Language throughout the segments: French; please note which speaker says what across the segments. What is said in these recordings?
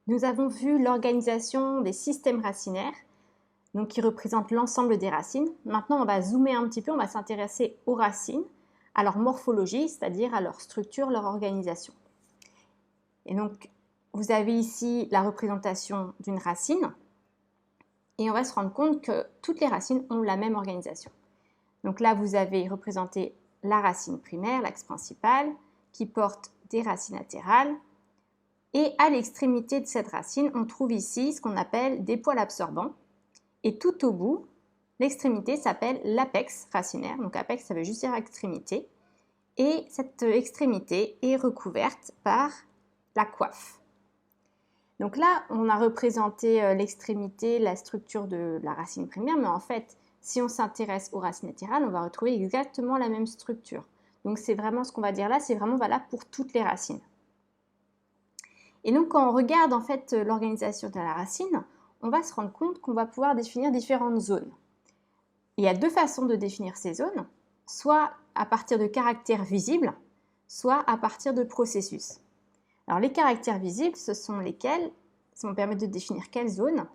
Speaker 1: Nous avons vu l'organisation des systèmes racinaires, donc qui représentent l'ensemble des racines. Maintenant, on va zoomer un petit peu, on va s'intéresser aux racines, à leur morphologie, c'est-à-dire à leur structure, leur organisation. Et donc, vous avez ici la représentation d'une racine, et on va se rendre compte que toutes les racines ont la même organisation. Donc là, vous avez représenté la racine primaire, l'axe principal, qui porte des racines latérales. Et à l'extrémité de cette racine, on trouve ici ce qu'on appelle des poils absorbants. Et tout au bout, l'extrémité s'appelle l'apex racinaire. Donc apex, ça veut juste dire extrémité. Et cette extrémité est recouverte par la coiffe. Donc là, on a représenté l'extrémité, la structure de la racine primaire, mais en fait, si on s'intéresse aux racines latérales, on va retrouver exactement la même structure. Donc c'est vraiment ce qu'on va dire là, c'est vraiment valable pour toutes les racines. Et donc quand on regarde en fait l'organisation de la racine, on va se rendre compte qu'on va pouvoir définir différentes zones. Il y a deux façons de définir ces zones, soit à partir de caractères visibles, soit à partir de processus. Alors les caractères visibles, ce sont lesquels, ça me permet de définir quelle zone.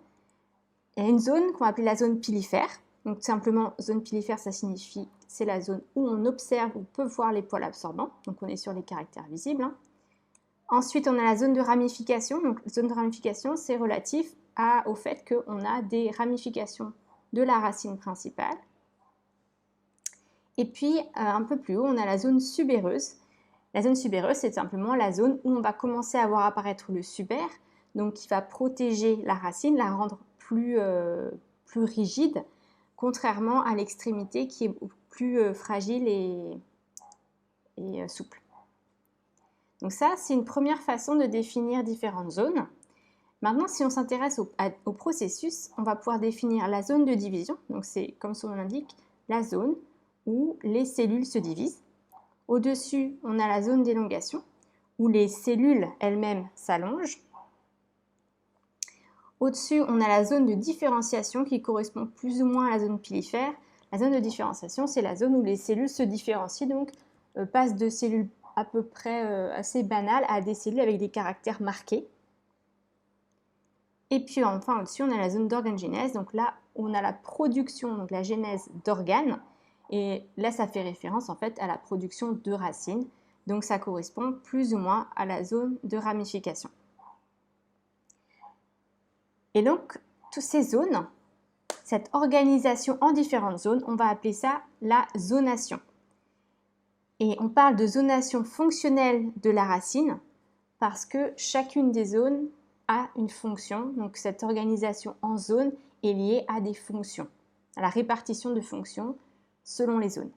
Speaker 1: Il y a une zone qu'on va appeler la zone pilifère. Donc tout simplement, zone pilifère, ça signifie c'est la zone où on observe, ou peut voir les poils absorbants. Donc on est sur les caractères visibles. Ensuite, on a la zone de ramification. Donc la zone de ramification, c'est relatif au fait qu'on a des ramifications de la racine principale. Et puis, un peu plus haut, on a la zone subéreuse. La zone subéreuse, c'est simplement la zone où on va commencer à voir apparaître le subère, donc qui va protéger la racine, la rendre plus rigide, contrairement à l'extrémité qui est plus fragile et souple. Donc ça, c'est une première façon de définir différentes zones. Maintenant, si on s'intéresse au processus, on va pouvoir définir la zone de division. Donc c'est, comme son nom l'indique, la zone où les cellules se divisent. Au-dessus, on a la zone d'élongation, où les cellules elles-mêmes s'allongent. Au-dessus, on a la zone de différenciation qui correspond plus ou moins à la zone pilifère. La zone de différenciation, c'est la zone où les cellules se différencient, donc passent de cellules à peu près assez banales à des cellules avec des caractères marqués. Et puis enfin, au-dessus, on a la zone d'organogénèse. Donc là, on a la production, donc la genèse d'organes. Et là, ça fait référence en fait à la production de racines. Donc ça correspond plus ou moins à la zone de ramification. Et donc, toutes ces zones, cette organisation en différentes zones, on va appeler ça la zonation. Et on parle de zonation fonctionnelle de la racine parce que chacune des zones a une fonction. Donc cette organisation en zones est liée à des fonctions, à la répartition de fonctions selon les zones.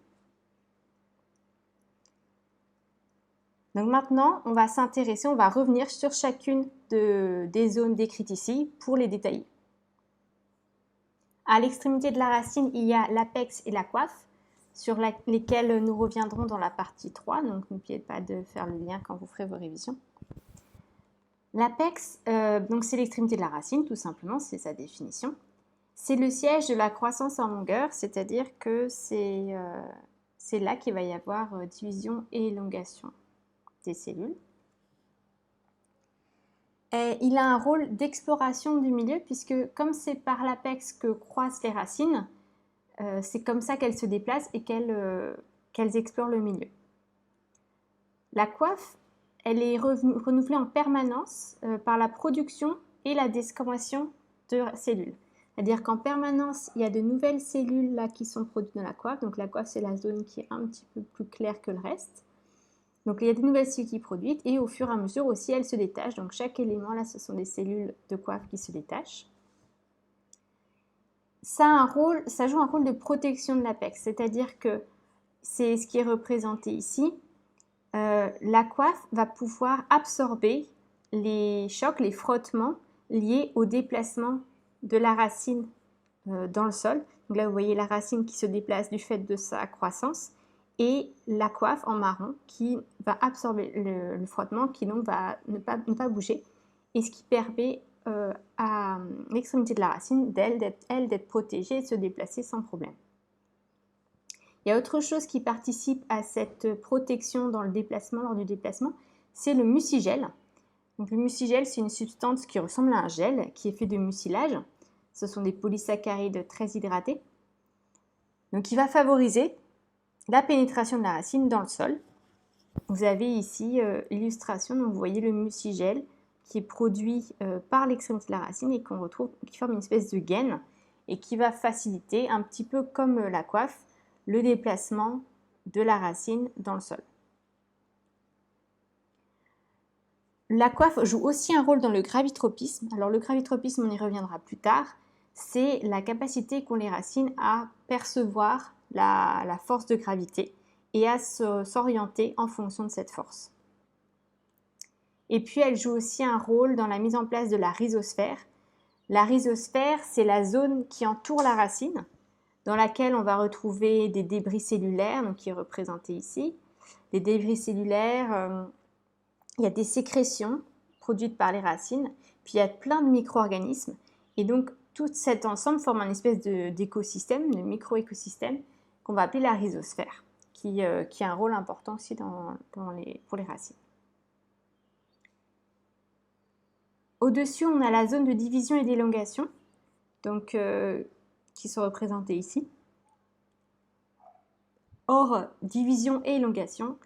Speaker 1: Donc maintenant, on va s'intéresser, on va revenir sur chacune des zones décrites ici pour les détailler. À l'extrémité de la racine, il y a l'apex et la coiffe, sur lesquelles nous reviendrons dans la partie 3, donc n'oubliez pas de faire le lien quand vous ferez vos révisions. L'apex, donc c'est l'extrémité de la racine, tout simplement, c'est sa définition. C'est le siège de la croissance en longueur, c'est-à-dire que c'est là qu'il va y avoir division et élongation des cellules. Et il a un rôle d'exploration du milieu, puisque comme c'est par l'apex que croissent les racines, c'est comme ça qu'elles se déplacent et qu'elles explorent le milieu. La coiffe, elle est renouvelée en permanence par la production et la desquamation de cellules. C'est-à-dire qu'en permanence, il y a de nouvelles cellules là, qui sont produites dans la coiffe. Donc la coiffe, c'est la zone qui est un petit peu plus claire que le reste. Donc il y a des nouvelles cellules qui sont produites et au fur et à mesure aussi, elles se détachent. Donc chaque élément, là, ce sont des cellules de coiffe qui se détachent. Ça joue un rôle de protection de l'apex, c'est-à-dire que c'est ce qui est représenté ici. La coiffe va pouvoir absorber les chocs, les frottements liés au déplacement de la racine dans le sol. Donc là, vous voyez la racine qui se déplace du fait de sa croissance et la coiffe en marron qui va absorber le frottement, qui donc va ne pas bouger, et ce qui permet à l'extrémité de la racine d'être protégée et de se déplacer sans problème. Il y a autre chose qui participe à cette protection dans le déplacement, lors du déplacement, c'est le mucigel. Donc le mucigel, c'est une substance qui ressemble à un gel, qui est fait de mucilage. Ce sont des polysaccharides très hydratés. Donc il va favoriser la pénétration de la racine dans le sol. Vous avez ici l'illustration, donc vous voyez le mucigel qui est produit par l'extrémité de la racine et qu'on retrouve, qui forme une espèce de gaine et qui va faciliter, un petit peu comme la coiffe, le déplacement de la racine dans le sol. La coiffe joue aussi un rôle dans le gravitropisme. Alors le gravitropisme, on y reviendra plus tard, c'est la capacité qu'ont les racines à percevoir la force de gravité et à s'orienter en fonction de cette force. Et puis elle joue aussi un rôle dans la mise en place de la rhizosphère. La rhizosphère, c'est la zone qui entoure la racine, dans laquelle on va retrouver des débris cellulaires, donc qui est représenté ici. Les débris cellulaires, il y a des sécrétions produites par les racines, puis il y a plein de micro-organismes. Et donc tout cet ensemble forme un espèce d'écosystème, de micro-écosystème, qu'on va appeler la rhizosphère, qui a un rôle important aussi pour les racines. Au-dessus, on a la zone de division et d'élongation, donc qui sont représentées ici. Or, division et élongation,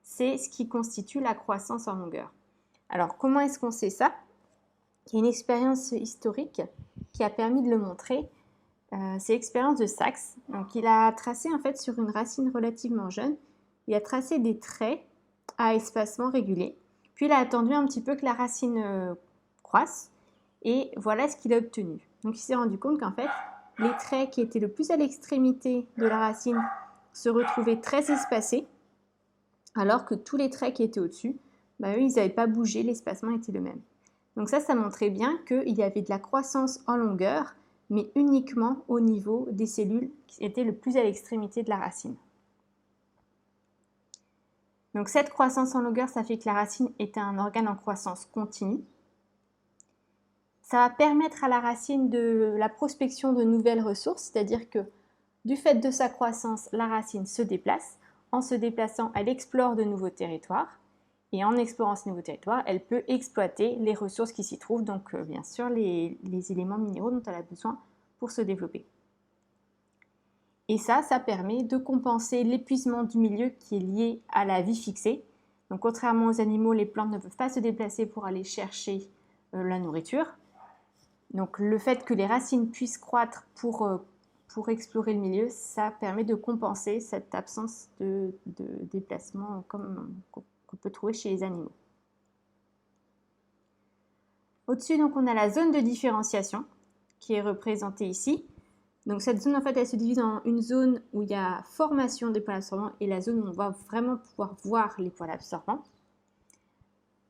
Speaker 1: c'est ce qui constitue la croissance en longueur. Alors, comment est-ce qu'on sait ça? Il y a une expérience historique qui a permis de le montrer. C'est l'expérience de Sachs. Donc, il a tracé en fait sur une racine relativement jeune, il a tracé des traits à espacement régulier. Puis, il a attendu un petit peu que la racine croisse et voilà ce qu'il a obtenu. Donc, il s'est rendu compte qu'en fait, les traits qui étaient le plus à l'extrémité de la racine se retrouvaient très espacés, alors que tous les traits qui étaient au-dessus, eux, ils n'avaient pas bougé, l'espacement était le même. Donc ça montrait bien qu'il y avait de la croissance en longueur, mais uniquement au niveau des cellules qui étaient le plus à l'extrémité de la racine. Donc cette croissance en longueur, ça fait que la racine est un organe en croissance continue. Ça va permettre à la racine de la prospection de nouvelles ressources, c'est-à-dire que du fait de sa croissance, la racine se déplace. En se déplaçant, elle explore de nouveaux territoires. Et en explorant ces nouveaux territoires, elle peut exploiter les ressources qui s'y trouvent, donc bien sûr les éléments minéraux dont elle a besoin pour se développer. Et ça permet de compenser l'épuisement du milieu qui est lié à la vie fixée. Donc contrairement aux animaux, les plantes ne peuvent pas se déplacer pour aller chercher la nourriture. Donc le fait que les racines puissent croître pour explorer le milieu, ça permet de compenser cette absence de déplacement qu'on peut trouver chez les animaux. Au-dessus, donc, on a la zone de différenciation qui est représentée ici. Donc cette zone, en fait, elle se divise en une zone où il y a formation des poils absorbants et la zone où on va vraiment pouvoir voir les poils absorbants.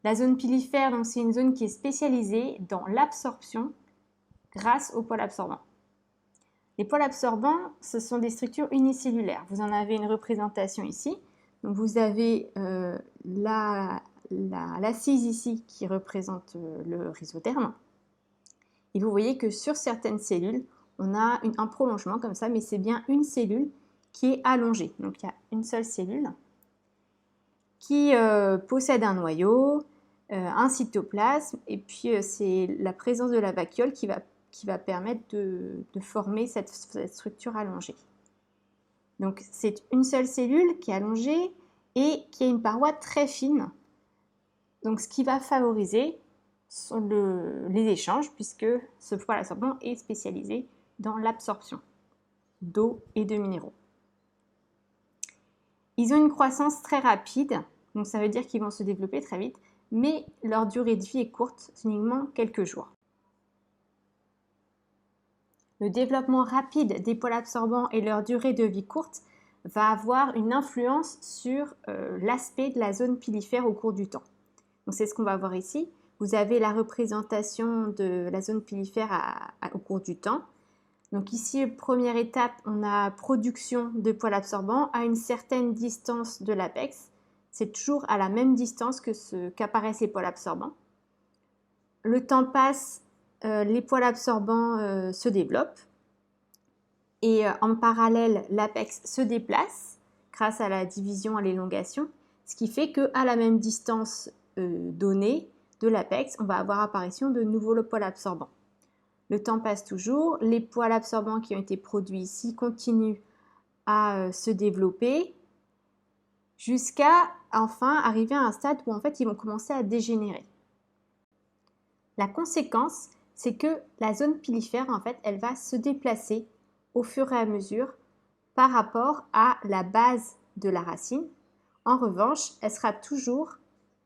Speaker 1: La zone pilifère, donc, c'est une zone qui est spécialisée dans l'absorption grâce aux poils absorbants. Les poils absorbants, ce sont des structures unicellulaires. Vous en avez une représentation ici. Donc vous avez l'assise ici qui représente le rhizoderme. Et vous voyez que sur certaines cellules, on a un prolongement comme ça, mais c'est bien une cellule qui est allongée. Donc il y a une seule cellule qui possède un noyau, un cytoplasme, et puis c'est la présence de la vacuole qui va permettre de former cette structure allongée. Donc c'est une seule cellule qui est allongée et qui a une paroi très fine. Donc ce qui va favoriser sont les échanges, puisque ce poil absorbant est spécialisé dans l'absorption d'eau et de minéraux. Ils ont une croissance très rapide, donc ça veut dire qu'ils vont se développer très vite, mais leur durée de vie est courte, c'est uniquement quelques jours. Le développement rapide des poils absorbants et leur durée de vie courte va avoir une influence sur l'aspect de la zone pilifère au cours du temps. Donc c'est ce qu'on va voir ici. Vous avez la représentation de la zone pilifère au cours du temps. Donc ici, première étape, on a production de poils absorbants à une certaine distance de l'apex. C'est toujours à la même distance qu'apparaissent les poils absorbants. Le temps passe, les poils absorbants se développent et en parallèle, l'apex se déplace grâce à la division, à l'élongation, ce qui fait qu'à la même distance donnée, de l'apex, on va avoir apparition de nouveaux poils absorbants. Le temps passe toujours, les poils absorbants qui ont été produits ici continuent à se développer jusqu'à enfin arriver à un stade où en fait ils vont commencer à dégénérer. La conséquence, c'est que la zone pilifère, en fait, elle va se déplacer au fur et à mesure par rapport à la base de la racine. En revanche, elle sera toujours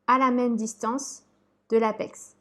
Speaker 1: à la même distance de l'apex.